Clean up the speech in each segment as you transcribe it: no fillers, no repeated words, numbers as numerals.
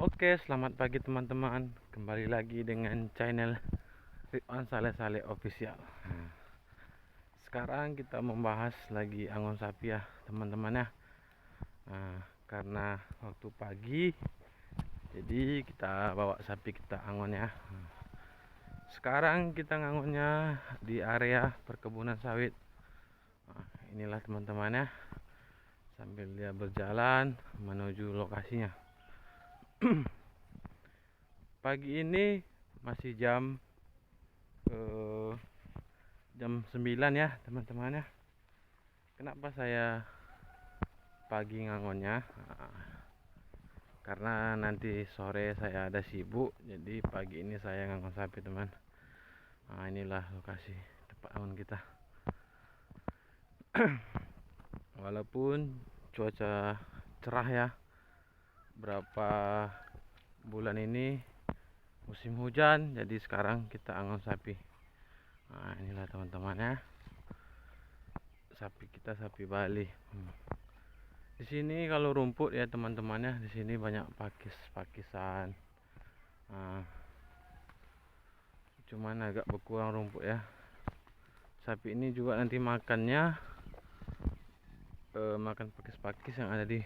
Oke, selamat pagi teman-teman. Kembali lagi dengan channel Ridwan Saleh Saleh Official. Nah, sekarang kita membahas lagi angon sapi ya, teman-teman ya. Nah, karena waktu pagi, jadi kita bawa sapi kita angon ya. Sekarang kita ngangonnya di area perkebunan sawit. Nah, inilah teman-teman ya. Sambil dia berjalan menuju lokasinya. Pagi ini masih eh, jam 9 ya teman-teman ya. Kenapa saya pagi ngangonnya? Karena nanti sore saya ada sibuk, jadi pagi ini saya ngangon sapi teman. Nah, inilah lokasi tempat angon kita. Walaupun cuaca cerah ya, berapa bulan ini musim hujan, jadi sekarang kita angon sapi. Nah, inilah teman-teman ya, sapi kita sapi Bali. Di sini kalau rumput ya teman-temannya, di sini banyak pakisan. Nah, cuman agak berkurang rumput ya. Sapi ini juga nanti makannya makan pakis-pakis yang ada di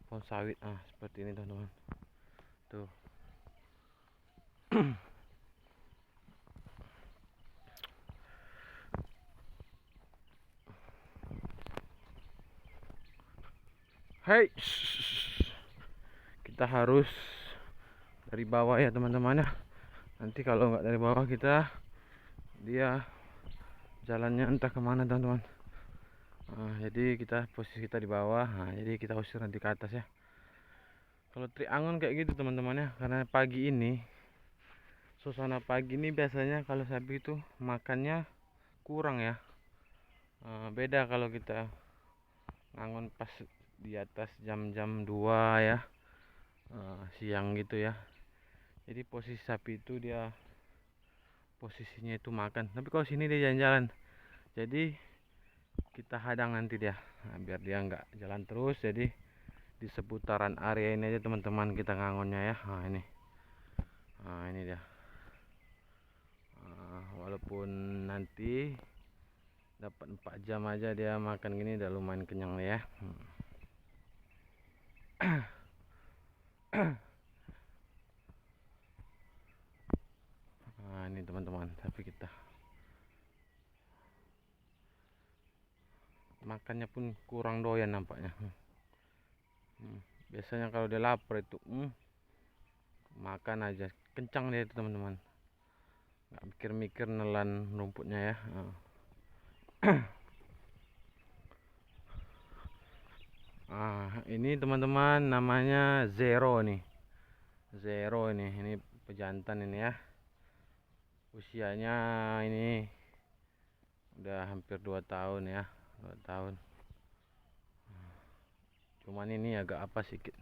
pohon sawit. Seperti ini teman-teman. Tuh. Hei, kita harus dari bawah ya teman-teman ya. Nanti kalau nggak dari bawah dia jalannya entah kemana teman-teman. Jadi posisi kita di bawah. Jadi kita usir nanti ke atas ya. Kalau trik angon kayak gitu teman-teman ya, karena pagi ini suasana pagi ini biasanya kalau sapi itu makannya kurang ya. Beda kalau kita ngangon pas di atas jam-jam 2 ya, siang gitu ya. Jadi posisi sapi itu dia posisinya itu makan, tapi kalau sini dia jalan-jalan, jadi kita hadang nanti dia. Biar dia nggak jalan terus, jadi di seputaran area ini aja teman-teman kita ngangonnya ya. Ini dia. Walaupun nanti dapat 4 jam aja dia makan gini udah lumayan kenyang ya. Ini teman-teman, sapi kita makannya pun kurang doyan nampaknya. Biasanya kalau dia lapar itu makan aja kencang dia itu teman-teman, nggak mikir-mikir nelan rumputnya ya. Ini teman-teman namanya Zero nih. Zero ini pejantan ini ya. Usianya ini udah hampir 2 tahun ya, 2 tahun. Cuman ini agak apa sedikit,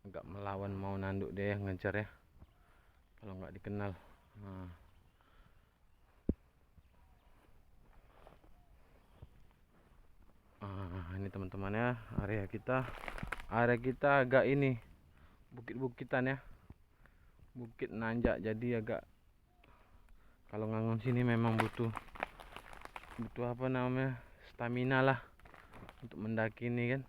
agak melawan, mau nanduk deh ngejar ya, kalau nggak dikenal. Ini teman-teman ya, area kita agak ini bukit-bukitan ya, bukit nanjak, jadi agak kalau ngangon sini memang butuh apa namanya, stamina lah untuk mendaki ini kan.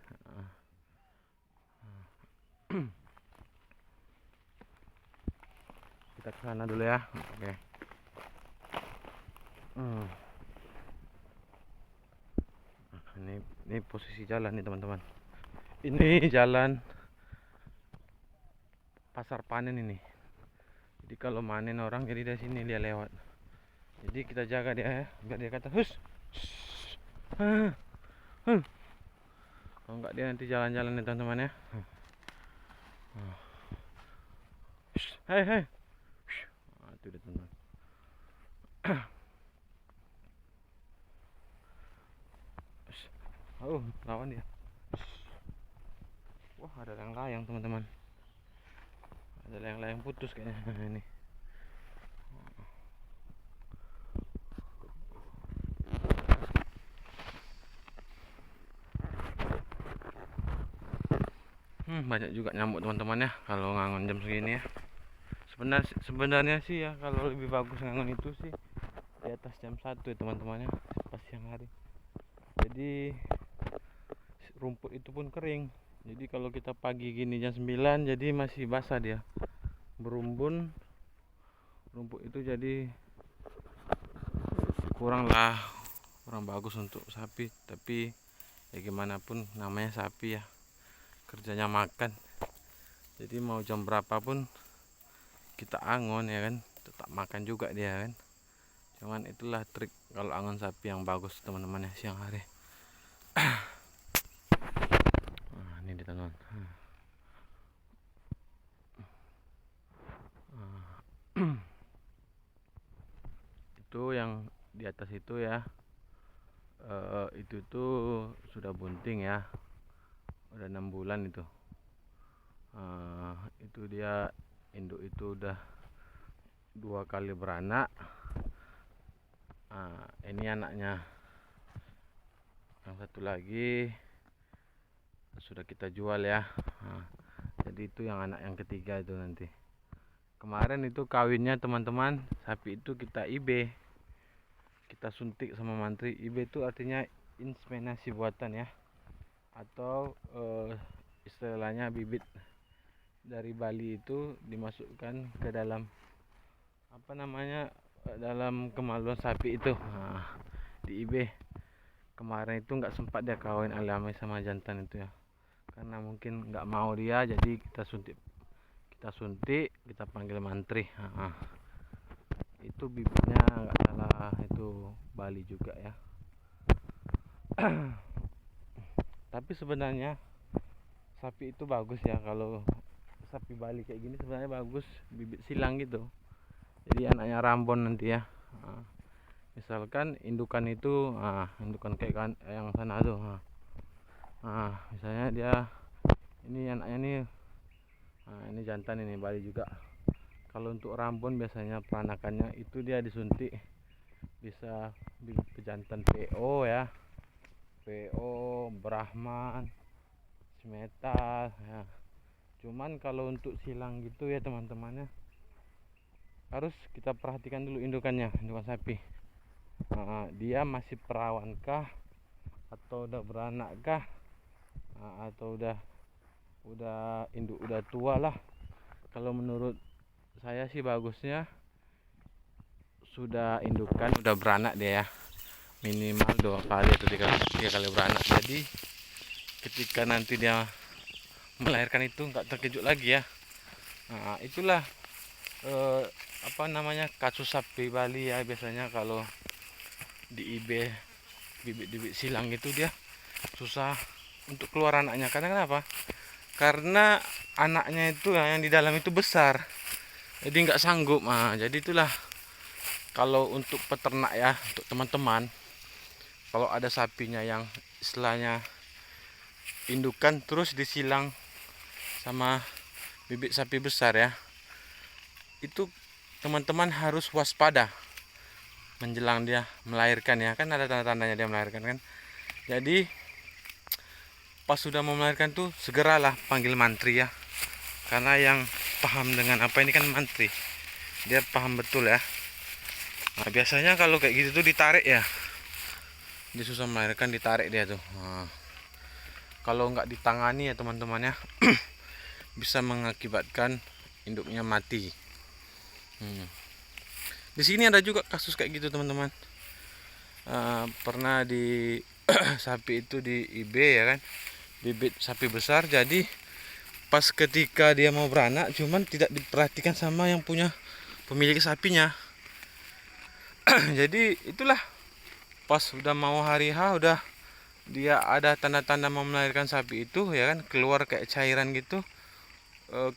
Kita ke sana dulu ya. Oke. Ini posisi jalan nih teman-teman. Ini jalan pasar panen ini. Jadi kalau manen orang, jadi dari sini dia lewat. Jadi kita jaga dia ya, biar dia kata hus. Kalau enggak dia nanti jalan-jalan nih teman-teman ya. Hei. Itu dia teman-teman. Lawan dia. Wah, ada layang-layang teman-teman. Ada layang-layang putus kayaknya. Ini. Banyak juga nyamuk teman-teman ya kalau ngangon jam segini ya. Sebenarnya sih ya, kalau lebih bagus ngangon itu sih di atas jam 1 ya teman-teman ya, pas siang hari. Jadi rumput itu pun kering. Jadi kalau kita pagi gini jam 9, jadi masih basah dia, berumbun rumput itu, jadi kurang bagus untuk sapi. Tapi ya gimana pun namanya sapi ya, kerjanya makan. Jadi mau jam berapapun kita angon ya kan, tetap makan juga dia kan. Cuman itulah trik kalau angon sapi yang bagus teman-teman ya, siang hari. Nah, ini teman-teman. Itu yang di atas itu ya, itu tuh sudah bunting ya, udah 6 bulan itu. Itu dia induk itu udah 2 kali beranak. Ini anaknya, yang satu lagi sudah kita jual ya. Jadi itu yang anak yang ketiga itu nanti. Kemarin itu kawinnya teman-teman, sapi itu kita IB, kita suntik sama mantri. IB itu artinya inseminasi buatan ya, atau istilahnya bibit dari Bali itu dimasukkan ke dalam dalam kemaluan sapi itu. Di IB kemarin itu nggak sempat dia kawin alami sama jantan itu ya, karena mungkin nggak mau dia, jadi kita suntik, kita panggil mantri. Itu bibitnya nggak salah itu Bali juga ya. Tapi sebenarnya sapi itu bagus ya, kalau sapi Bali kayak gini sebenarnya bagus, bibit silang gitu. Jadi anaknya rambon nanti ya. Misalkan indukan itu, indukan kayak yang sana tuh. Misalnya dia ini anaknya nih, ini jantan, ini Bali juga. Kalau untuk rambon biasanya peranakannya itu dia disuntik, bisa bibit pejantan PO ya, PO, Brahman, Metal ya. Cuman kalau untuk silang gitu ya teman-temannya, harus kita perhatikan dulu indukan sapi. Dia masih perawankah, atau udah beranakkah, atau udah induk udah tua lah. Kalau menurut saya sih bagusnya sudah indukan, udah beranak dia ya, minimal 2 kali atau 3 kali beranak. Jadi ketika nanti dia melahirkan itu nggak terkejut lagi ya. Itulah kasus sapi Bali ya. Biasanya kalau di IB bibit-bibit silang itu dia susah untuk keluar anaknya. Karena kenapa? Karena anaknya itu yang di dalam itu besar, jadi nggak sanggup. Jadi itulah, kalau untuk peternak ya, untuk teman-teman, kalau ada sapinya yang istilahnya indukan terus disilang sama bibit sapi besar ya, itu teman-teman harus waspada menjelang dia melahirkan ya. Kan ada tanda-tandanya dia melahirkan kan. Jadi pas sudah mau melahirkan tuh segeralah panggil mantri ya, karena yang paham dengan apa ini kan mantri, dia paham betul ya. Biasanya kalau kayak gitu tuh ditarik ya, dia susah melahirkan, ditarik dia tuh. Kalau nggak ditangani ya teman-teman ya, bisa mengakibatkan induknya mati. Di sini ada juga kasus kayak gitu teman-teman. Pernah di sapi itu di IB ya kan, bibit sapi besar. Jadi pas ketika dia mau beranak, cuman tidak diperhatikan sama yang punya pemilik sapinya. Jadi itulah, pas udah mau hari H, udah dia ada tanda-tanda mau melahirkan sapi itu ya kan, keluar kayak cairan gitu,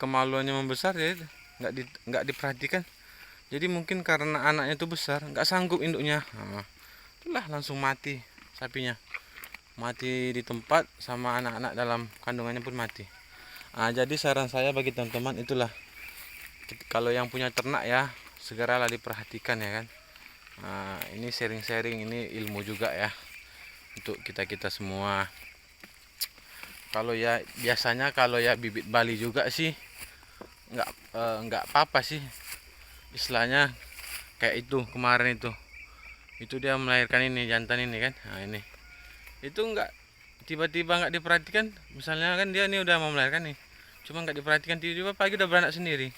kemaluannya membesar ya, nggak diperhatikan. Jadi mungkin karena anaknya itu besar, nggak sanggup induknya. Itulah langsung mati sapinya, mati di tempat, sama anak-anak dalam kandungannya pun mati. Jadi saran saya bagi teman-teman itulah, kalau yang punya ternak ya, segeralah diperhatikan ya kan. Ini sharing-sharing, ini ilmu juga ya untuk kita semua. Kalau ya biasanya kalau ya bibit Bali juga sih nggak apa-apa sih, istilahnya kayak itu kemarin itu dia melahirkan ini jantan ini kan. Nah ini itu nggak tiba-tiba nggak diperhatikan, misalnya kan dia ini udah mau melahirkan nih, cuma nggak diperhatikan, tiba-tiba pagi udah beranak sendiri.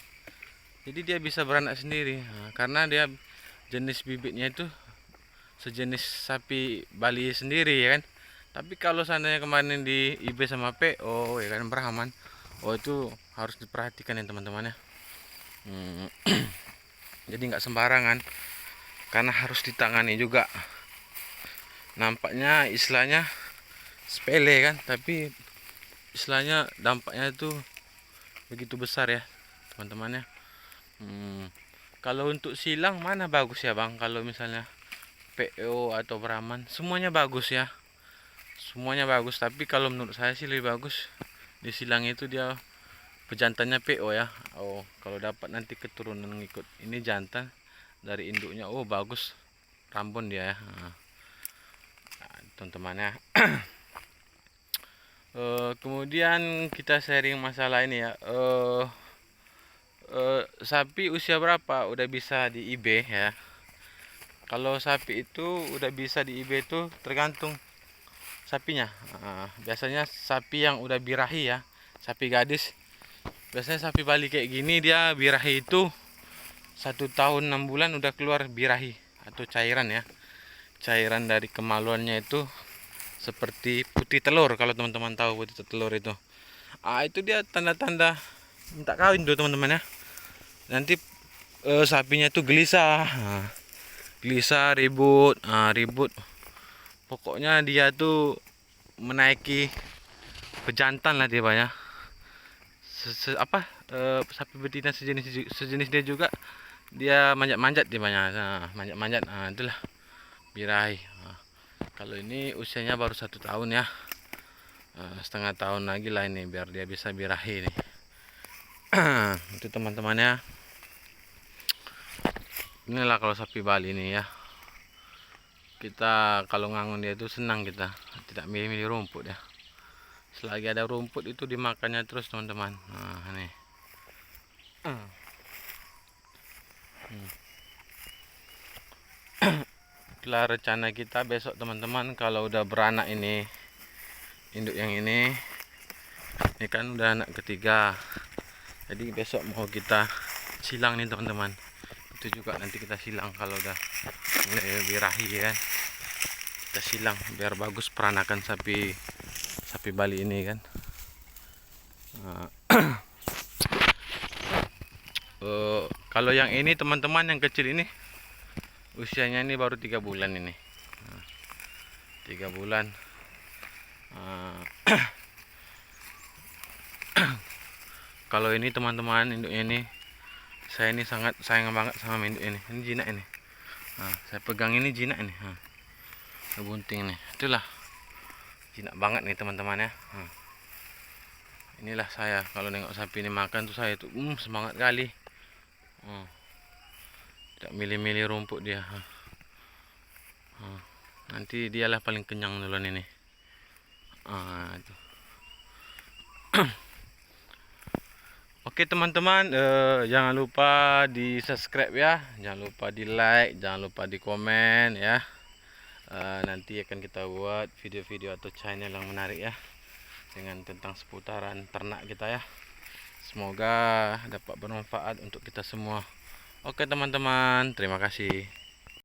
Jadi dia bisa beranak sendiri, nah, karena dia jenis bibitnya itu sejenis sapi Bali sendiri ya kan. Tapi kalau seandainya kemarin di IB sama PO ya kan Brahman, oh itu harus diperhatikan ya teman-teman ya. Jadi nggak sembarangan, karena harus ditangani juga. Nampaknya istilahnya sepele kan, tapi istilahnya dampaknya itu begitu besar ya teman-teman ya. Kalau untuk silang mana bagus ya bang? Kalau misalnya PO atau Brahman semuanya bagus ya, semuanya bagus. Tapi kalau menurut saya sih lebih bagus di silang itu dia pejantannya PO ya. Oh kalau dapat nanti keturunan ngikut ini jantan dari induknya, oh bagus rambun dia ya. Nah, teman-teman ya. Kemudian kita sharing masalah ini ya. Sapi usia berapa udah bisa di IB ya? Kalau sapi itu udah bisa di IB itu tergantung sapinya. Biasanya sapi yang udah birahi ya, sapi gadis. Biasanya sapi Bali kayak gini dia birahi itu 1 tahun 6 bulan udah keluar birahi atau cairan ya. Cairan dari kemaluannya itu seperti putih telur, kalau teman-teman tahu putih telur itu. Itu dia tanda-tanda minta kawin tuh teman-teman ya. Nanti sapinya itu gelisah. Gelisah, ribut, ribut. Pokoknya dia tuh menaiki pejantan lah dia banyak. Sapi betina sejenis dia juga, dia manjat-manjat dia banyak. Nah, manjat-manjat, itulah birahi. Kalau ini usianya baru 1 tahun ya, setengah tahun lagi lah ini biar dia bisa birahi nih. Itu teman-temannya. Inilah kalau sapi Bali ini ya, kita kalau ngangon dia itu senang, kita tidak milih-milih rumput ya. Selagi ada rumput itu dimakannya terus teman-teman. Nah ini itulah rencana kita besok teman-teman. Kalau udah beranak ini, induk yang ini kan udah anak ketiga, jadi besok mau kita silang nih teman-teman. Itu juga nanti kita silang kalau udah mulai birahi ya, kita silang biar bagus peranakan sapi Bali ini kan. Kalau yang ini teman-teman, yang kecil ini usianya ini baru 3 bulan ini. 3 bulan. Kalau ini teman-teman, induknya ini, saya ini sangat sayang banget sama induk ini. Ini jinak ini. Saya pegang ini jinak ini. Bunting nih. Itulah jinak banget nih teman-teman ya. Inilah saya kalau nengok sapi ini makan tuh saya tuh semangat kali. Tidak milih-milih rumput dia. Nanti dialah paling kenyang duluan ini. Itu. Oke teman-teman, jangan lupa di subscribe ya, jangan lupa di like, jangan lupa di komen ya. Nanti akan kita buat video-video atau channel yang menarik ya, dengan tentang seputaran ternak kita ya. Semoga dapat bermanfaat untuk kita semua. Oke teman-teman, terima kasih.